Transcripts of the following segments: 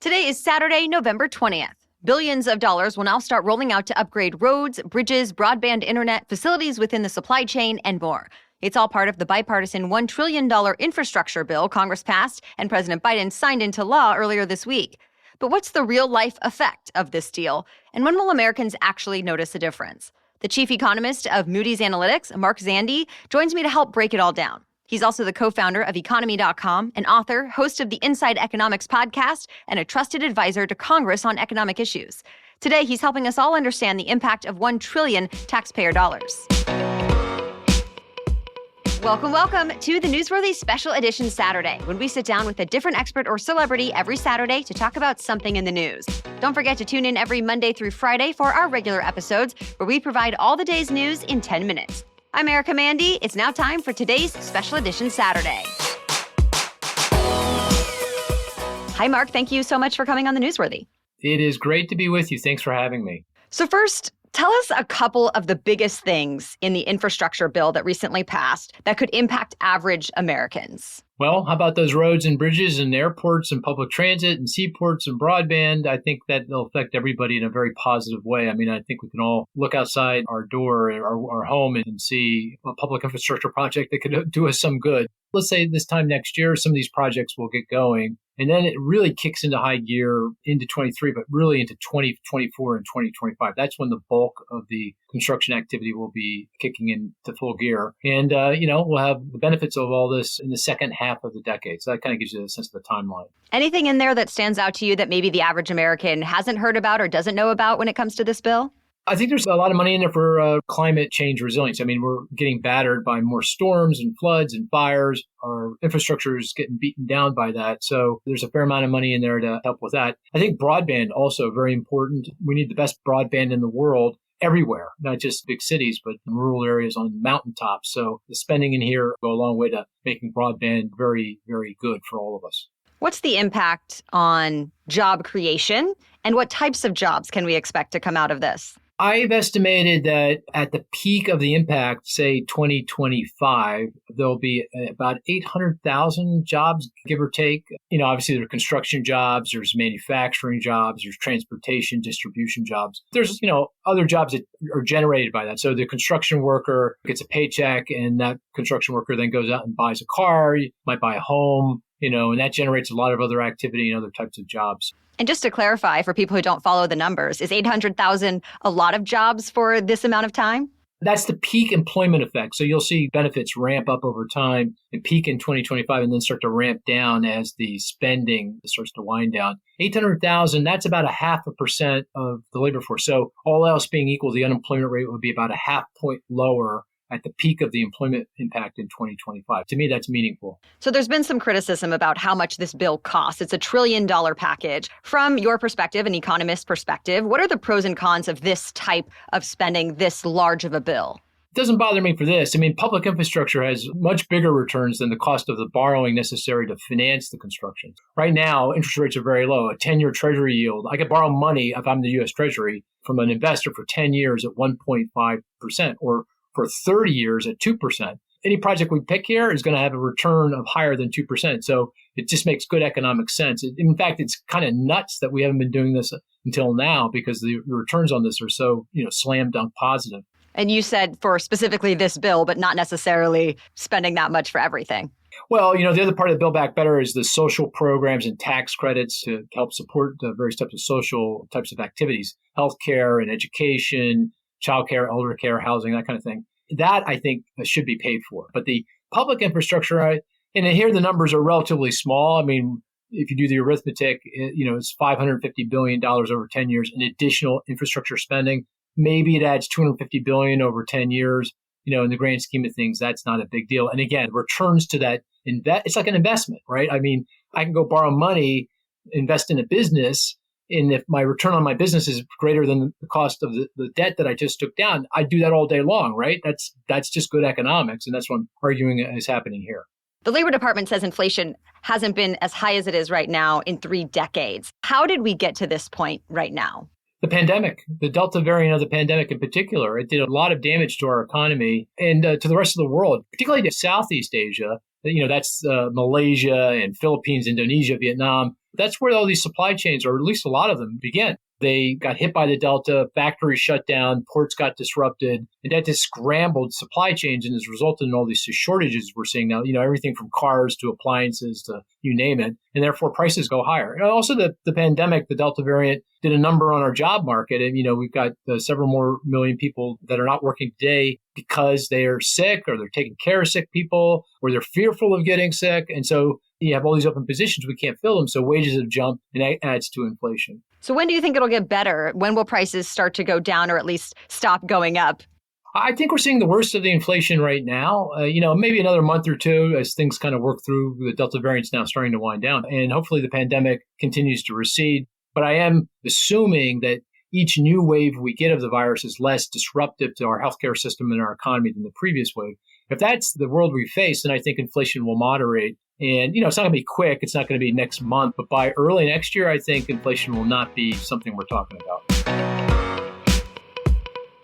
Today is Saturday, November 20th. Billions of dollars will now start rolling out to upgrade roads, bridges, broadband internet, facilities within the supply chain, and more. It's all part of the bipartisan $1 trillion infrastructure bill Congress passed and President Biden signed into law earlier this week. But what's the real-life effect of this deal? And when will Americans actually notice a difference? The chief economist of Moody's Analytics, Mark Zandi, joins me to help break it all down. He's also the co-founder of economy.com, an author, host of the Inside Economics podcast, and a trusted advisor to Congress on economic issues. Today, he's helping us all understand the impact of 1 trillion taxpayer dollars. Welcome to the Newsworthy Special Edition Saturday, when we sit down with a different expert or celebrity every Saturday to talk about something in the news. Don't forget to tune in every Monday through Friday for our regular episodes, where we provide all the day's news in 10 minutes. I'm Erica Mandy. It's now time for today's Special Edition Saturday. Hi, Mark. Thank you so much for coming on the Newsworthy. It is great to be with you. Thanks for having me. So first, tell us a couple of the biggest things in the infrastructure bill that recently passed that could impact average Americans. Well, how about those roads and bridges and airports and public transit and seaports and broadband? I think that they'll affect everybody in a very positive way. I mean, I think we can all look outside our door, our home, and see a public infrastructure project that could do us some good. Let's say this time next year, some of these projects will get going. And then it really kicks into high gear into 23, but really into 2024 and 2025. That's when the bulk of the construction activity will be kicking into full gear. And, we'll have the benefits of all this in the second half of the decade. So that kind of gives you a sense of the timeline. Anything in there that stands out to you that maybe the average American hasn't heard about or doesn't know about when it comes to this bill? I think there's a lot of money in there for climate change resilience. I mean, we're getting battered by more storms and floods and fires. Our infrastructure is getting beaten down by that. So there's a fair amount of money in there to help with that. I think broadband also very important. We need the best broadband in the world everywhere, not just big cities, but in rural areas on mountaintops. So the spending in here go a long way to making broadband very, very good for all of us. What's the impact on job creation, and what types of jobs can we expect to come out of this? I've estimated that at the peak of the impact, say 2025, there'll be about 800,000 jobs, give or take. Obviously there are construction jobs, there's manufacturing jobs, there's transportation, distribution jobs. There's, other jobs that are generated by that. So the construction worker gets a paycheck, and that construction worker then goes out and buys a car, might buy a home, and that generates a lot of other activity and other types of jobs. And just to clarify, for people who don't follow the numbers, is 800,000 a lot of jobs for this amount of time? That's the peak employment effect. So you'll see benefits ramp up over time and peak in 2025 and then start to ramp down as the spending starts to wind down. 800,000, that's about 0.5% of the labor force. So all else being equal, the unemployment rate would be about 0.5 point lower at the peak of the employment impact in 2025. To me, that's meaningful. So there's been some criticism about how much this bill costs. It's $1 trillion package. From your perspective, an economist perspective, what are the pros and cons of this type of spending this large of a bill? It doesn't bother me for this. I mean, public infrastructure has much bigger returns than the cost of the borrowing necessary to finance the construction. Right now, interest rates are very low. A 10-year Treasury yield, I could borrow money if I'm the U.S. Treasury from an investor for 10 years at 1.5%, or for 30 years at 2%. Any project we pick here is going to have a return of higher than 2%. So it just makes good economic sense. In fact, it's kind of nuts that we haven't been doing this until now, because the returns on this are so, slam dunk positive. And you said for specifically this bill, but not necessarily spending that much for everything. Well, the other part of the Build Back Better is the social programs and tax credits to help support the various types of social types of activities, healthcare and education, childcare, elder care, housing, that kind of thing. That, I think, should be paid for. But the public infrastructure, and here the numbers are relatively small. I mean, if you do the arithmetic, it's $550 billion over 10 years in additional infrastructure spending. Maybe it adds $250 billion over 10 years. In the grand scheme of things, that's not a big deal. And again, returns to that, it's like an investment, right? I mean, I can go borrow money, invest in a business, and if my return on my business is greater than the cost of the debt that I just took down, I do that all day long, right? That's just good economics. And that's what I'm arguing is happening here. The Labor Department says inflation hasn't been as high as it is right now in 3 decades. How did we get to this point right now? The pandemic, the Delta variant of the pandemic in particular, it did a lot of damage to our economy and to the rest of the world, particularly to Southeast Asia. That's Malaysia and Philippines, Indonesia, Vietnam. That's where all these supply chains, or at least a lot of them, began. They got hit by the Delta, factories shut down, ports got disrupted, and that just scrambled supply chains and has resulted in all these shortages we're seeing now, everything from cars to appliances to you name it, and therefore prices go higher. And also the pandemic, the Delta variant, did a number on our job market. And, we've got several more million people that are not working today because they are sick or they're taking care of sick people or they're fearful of getting sick. And so you have all these open positions, we can't fill them. So wages have jumped and that adds to inflation. So when do you think it'll get better? When will prices start to go down or at least stop going up? I think we're seeing the worst of the inflation right now. Maybe another month or two as things kind of work through. The Delta variant's now starting to wind down, and hopefully the pandemic continues to recede. But I am assuming that each new wave we get of the virus is less disruptive to our healthcare system and our economy than the previous wave. If that's the world we face, then I think inflation will moderate. And, it's not going to be quick. It's not going to be next month. But by early next year, I think inflation will not be something we're talking about.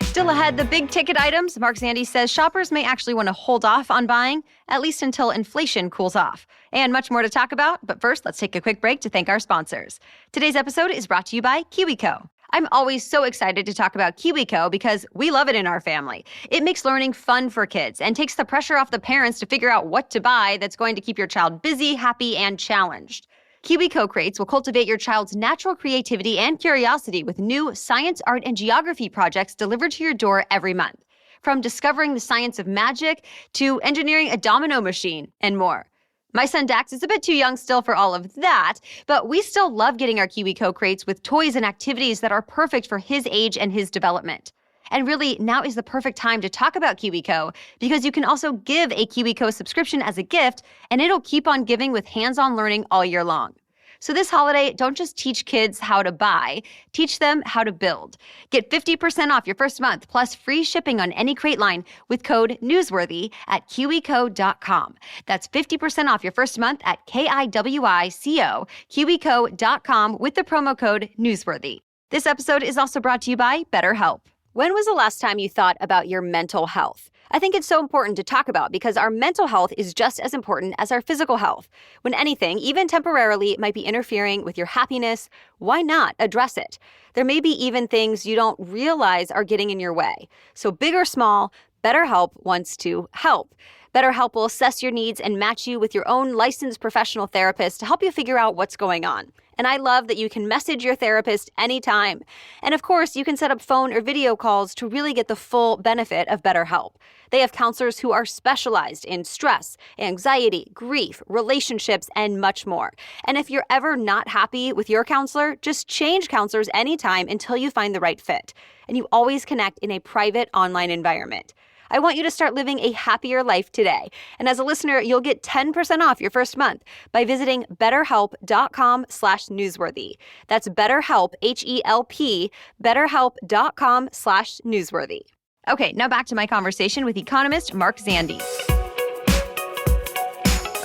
Still ahead, the big ticket items. Mark Zandi says shoppers may actually want to hold off on buying, at least until inflation cools off. And much more to talk about. But first, let's take a quick break to thank our sponsors. Today's episode is brought to you by KiwiCo. I'm always so excited to talk about KiwiCo because we love it in our family. It makes learning fun for kids and takes the pressure off the parents to figure out what to buy that's going to keep your child busy, happy, and challenged. KiwiCo Crates will cultivate your child's natural creativity and curiosity with new science, art, and geography projects delivered to your door every month. From discovering the science of magic to engineering a domino machine and more. My son Dax is a bit too young still for all of that, but we still love getting our KiwiCo crates with toys and activities that are perfect for his age and his development. And really, now is the perfect time to talk about KiwiCo because you can also give a KiwiCo subscription as a gift, and it'll keep on giving with hands-on learning all year long. So this holiday, don't just teach kids how to buy, teach them how to build. Get 50% off your first month plus free shipping on any crate line with code NEWSWORTHY at kiwico.com. That's 50% off your first month at KIWICO, kiwico.com with the promo code NEWSWORTHY. This episode is also brought to you by BetterHelp. When was the last time you thought about your mental health? I think it's so important to talk about because our mental health is just as important as our physical health. When anything, even temporarily, might be interfering with your happiness, why not address it? There may be even things you don't realize are getting in your way. So big or small, BetterHelp wants to help. BetterHelp will assess your needs and match you with your own licensed professional therapist to help you figure out what's going on. And I love that you can message your therapist anytime. And of course, you can set up phone or video calls to really get the full benefit of BetterHelp. They have counselors who are specialized in stress, anxiety, grief, relationships, and much more. And if you're ever not happy with your counselor, just change counselors anytime until you find the right fit. And you always connect in a private online environment. I want you to start living a happier life today. And as a listener, you'll get 10% off your first month by visiting betterhelp.com/newsworthy. That's BetterHelp, H-E-L-P, betterhelp.com/newsworthy. Okay, now back to my conversation with economist Mark Zandi.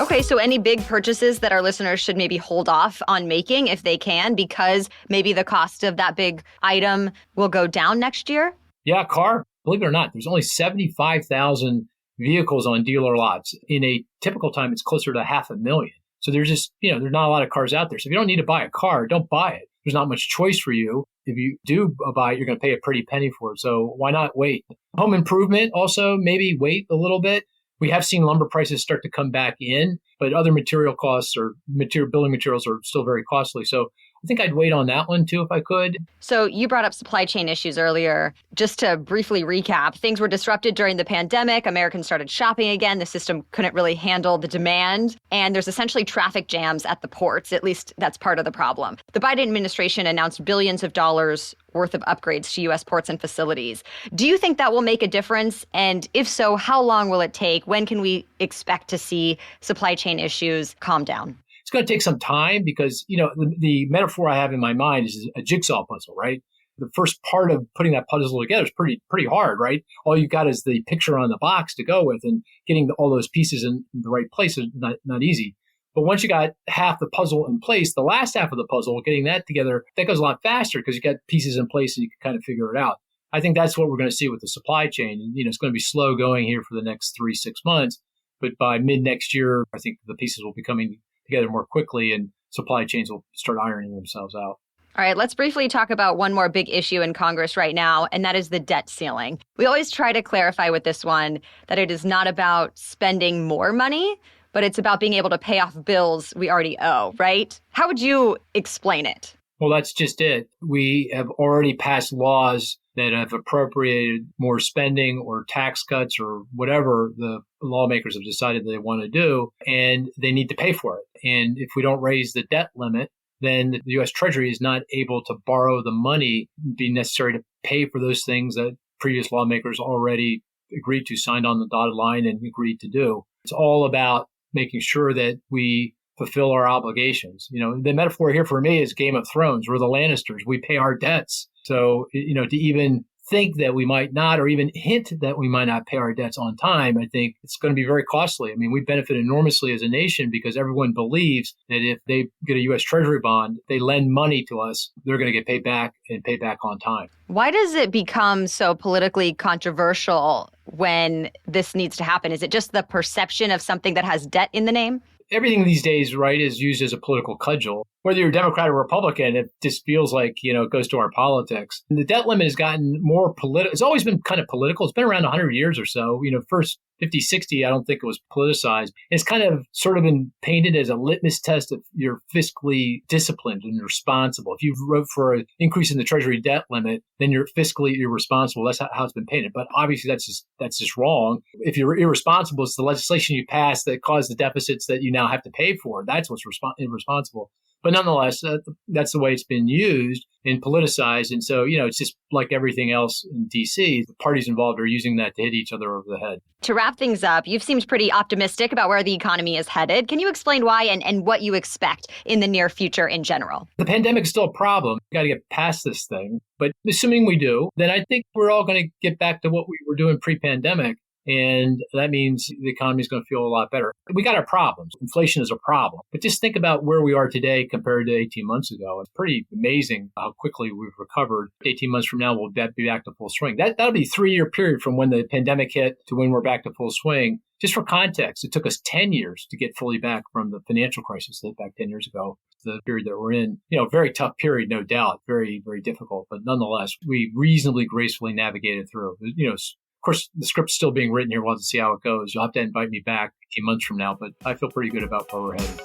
Okay, so any big purchases that our listeners should maybe hold off on making if they can, because maybe the cost of that big item will go down next year? Yeah, car. Believe it or not, there's only 75,000 vehicles on dealer lots. In a typical time, it's closer to 500,000. So there's just, there's not a lot of cars out there. So if you don't need to buy a car, don't buy it. There's not much choice for you. If you do buy it, you're going to pay a pretty penny for it. So why not wait? Home improvement also, maybe wait a little bit. We have seen lumber prices start to come back in, but other material costs or building materials are still very costly. So I think I'd wait on that one too if I could. So you brought up supply chain issues earlier. Just to briefly recap, things were disrupted during the pandemic. Americans started shopping again. The system couldn't really handle the demand. And there's essentially traffic jams at the ports. At least that's part of the problem. The Biden administration announced billions of dollars worth of upgrades to U.S. ports and facilities. Do you think that will make a difference? And if so, how long will it take? When can we expect to see supply chain issues calm down? It's going to take some time because, the metaphor I have in my mind is a jigsaw puzzle, right? The first part of putting that puzzle together is pretty hard, right? All you've got is the picture on the box to go with, and getting all those pieces in the right place is not easy. But once you got half the puzzle in place, the last half of the puzzle, getting that together, that goes a lot faster because you got pieces in place and you can kind of figure it out. I think that's what we're going to see with the supply chain. And, it's going to be slow going here for the next 3-6 months. But by mid next year, I think the pieces will be coming together more quickly and supply chains will start ironing themselves out. All right, let's briefly talk about one more big issue in Congress right now, and that is the debt ceiling. We always try to clarify with this one that it is not about spending more money, but it's about being able to pay off bills we already owe, right? How would you explain it? Well, that's just it. We have already passed laws that have appropriated more spending or tax cuts or whatever the lawmakers have decided they want to do, and they need to pay for it. And if we don't raise the debt limit, then the U.S. Treasury is not able to borrow the money be necessary to pay for those things that previous lawmakers already agreed to, signed on the dotted line and agreed to do. It's all about making sure that we fulfill our obligations. The metaphor here for me is Game of Thrones. We're the Lannisters. We pay our debts. So, to even think that we might not, or even hint that we might not pay our debts on time, I think it's going to be very costly. I mean, we benefit enormously as a nation because everyone believes that if they get a U.S. Treasury bond, they lend money to us, they're going to get paid back and paid back on time. Why does it become so politically controversial when this needs to happen? Is it just the perception of something that has debt in the name? Everything these days, right, is used as a political cudgel. Whether you're Democrat or Republican, it just feels like, it goes to our politics. And the debt limit has gotten more political. It's always been kind of political. It's been around 100 years or so. First 50, 60, I don't think it was politicized. It's kind of sort of been painted as a litmus test if you're fiscally disciplined and responsible. If you vote for an increase in the Treasury debt limit, then you're fiscally irresponsible. That's how it's been painted. But obviously, that's just wrong. If you're irresponsible, it's the legislation you pass that caused the deficits that you now have to pay for. That's what's irresponsible. But nonetheless, that's the way it's been used and politicized. And so, it's just like everything else in D.C., the parties involved are using that to hit each other over the head. To wrap things up, you've seemed pretty optimistic about where the economy is headed. Can you explain why and what you expect in the near future in general? The pandemic is still a problem. We've got to get past this thing. But assuming we do, then I think we're all going to get back to what we were doing pre-pandemic. And that means the economy is going to feel a lot better. We got our problems. Inflation is a problem. But just think about where we are today compared to 18 months ago. It's pretty amazing how quickly we've recovered. 18 months from now, we'll be back to full swing. That'll be a 3-year period from when the pandemic hit to when we're back to full swing. Just for context, it took us 10 years to get fully back from the financial crisis that hit back 10 years ago. The period that we're in, very tough period, no doubt, very, very difficult. But nonetheless, we reasonably gracefully navigated through. Of course, the script's still being written here. We'll have to see how it goes. You'll have to invite me back 18 months from now, but I feel pretty good about where we're headed.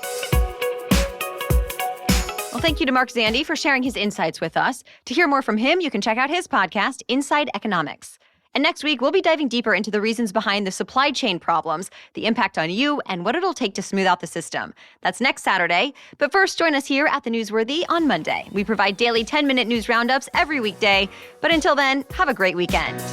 Well, thank you to Mark Zandi for sharing his insights with us. To hear more from him, you can check out his podcast, Inside Economics. And next week, we'll be diving deeper into the reasons behind the supply chain problems, the impact on you, and what it'll take to smooth out the system. That's next Saturday. But first, join us here at The Newsworthy on Monday. We provide daily 10-minute news roundups every weekday. But until then, have a great weekend.